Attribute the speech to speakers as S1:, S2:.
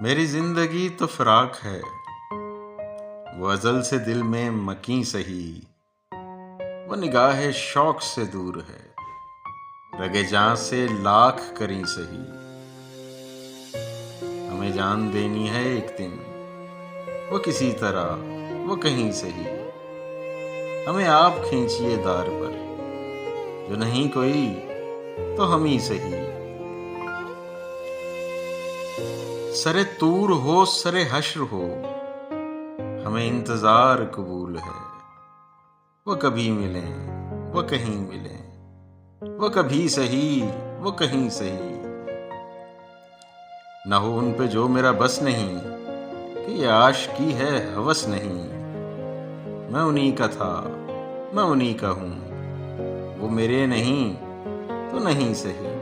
S1: मेरी जिंदगी तो फिराक है, वो अजल से दिल में मकी सही, वो निगाह शौक से दूर है, रगे जान से लाख करी सही। हमें जान देनी है एक दिन, वो किसी तरह वो कहीं सही। हमें आप खींचिए दार पर, जो नहीं कोई तो हम ही सही। सरे तूर हो सरे हश्र हो, हमें इंतजार कबूल है। वो कभी मिलें वो कहीं मिलें, वो कभी सही वो कहीं सही। न हो उन पे जो मेरा बस नहीं, कि ये आशिकी है हवस नहीं। मैं उन्हीं का था मैं उन्हीं का हूँ, वो मेरे नहीं तो नहीं सही।